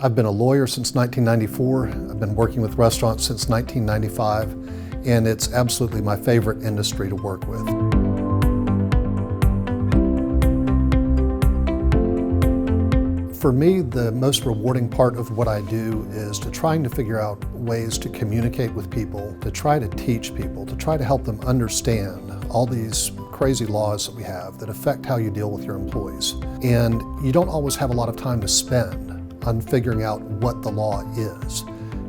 I've been a lawyer since 1994. I've been working with restaurants since 1995, and it's absolutely my favorite industry to work with. For me, the most rewarding part of what I do is trying to figure out ways to communicate with people, to try to teach people, to try to help them understand all these crazy laws that we have that affect how you deal with your employees. And you don't always have a lot of time to spend on figuring out what the law is.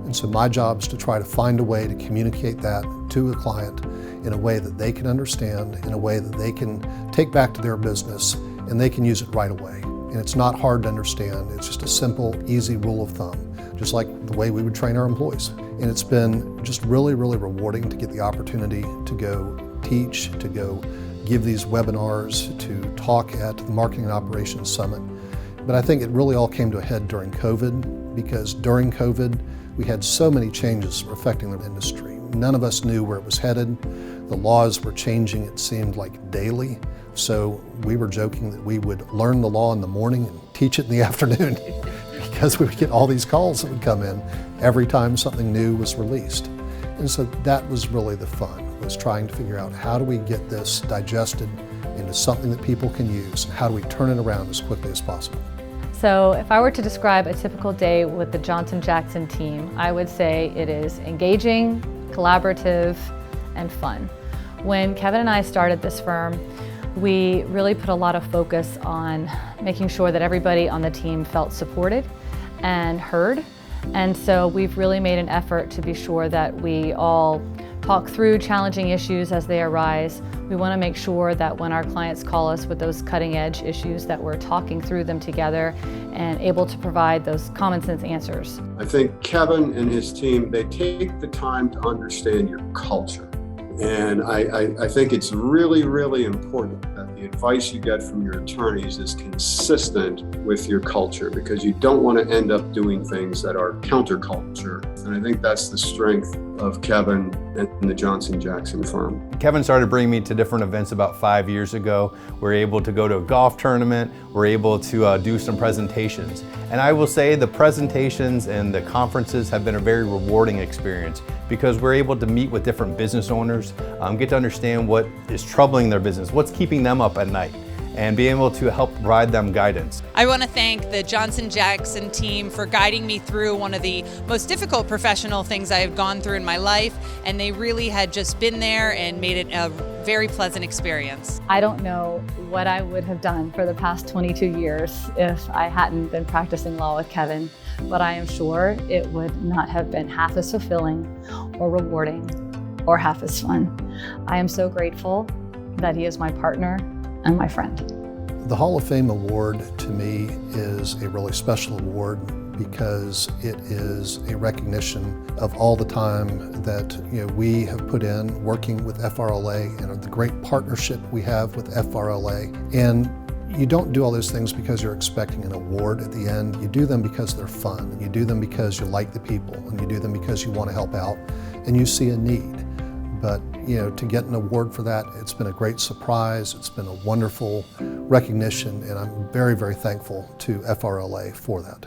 And so my job is to try to find a way to communicate that to a client in a way that they can understand, in a way that they can take back to their business, and they can use it right away. And it's not hard to understand. It's just a simple, easy rule of thumb, just like the way we would train our employees. And it's been just really, really rewarding to get the opportunity to go teach, to go give these webinars, to talk at the Marketing and Operations Summit. But I think it really all came to a head during COVID, because during COVID, we had so many changes affecting the industry. None of us knew where it was headed. The laws were changing, it seemed like daily. So we were joking that we would learn the law in the morning and teach it in the afternoon because we would get all these calls that would come in every time something new was released. And so that was really the fun, was trying to figure out how do we get this digested into something that people can use, and how do we turn it around as quickly as possible. So if I were to describe a typical day with the Johnson Jackson team, I would say it is engaging, collaborative, and fun. When Kevin and I started this firm, we really put a lot of focus on making sure that everybody on the team felt supported and heard. And so we've really made an effort to be sure that we all talk through challenging issues as they arise. We want to make sure that when our clients call us with those cutting edge issues, that we're talking through them together and able to provide those common sense answers. I think Kevin and his team, they take the time to understand your culture. And I think it's really, really important that the advice you get from your attorneys is consistent with your culture, because you don't want to end up doing things that are counterculture. And I think that's the strength of Kevin and the Johnson Jackson firm. Kevin started bringing me to different events about 5 years ago. We're able to go to a golf tournament. We're able to do some presentations. And I will say the presentations and the conferences have been a very rewarding experience, because we're able to meet with different business owners, get to understand what is troubling their business, what's keeping them up at night, and be able to help provide them guidance. I want to thank the Johnson Jackson team for guiding me through one of the most difficult professional things I have gone through in my life, and they really had just been there and made it a very pleasant experience. I don't know what I would have done for the past 22 years if I hadn't been practicing law with Kevin, but I am sure it would not have been half as fulfilling or rewarding or half as fun. I am so grateful that he is my partner and my friend. The Hall of Fame award to me is a really special award, because it is a recognition of all the time that we have put in working with FRLA and the great partnership we have with FRLA. And you don't do all those things because you're expecting an award at the end. You do them because they're fun, and you do them because you like the people, and you do them because you want to help out and you see a need. But to get an award for that, it's been a great surprise. It's been a wonderful recognition, and I'm very, very thankful to FRLA for that.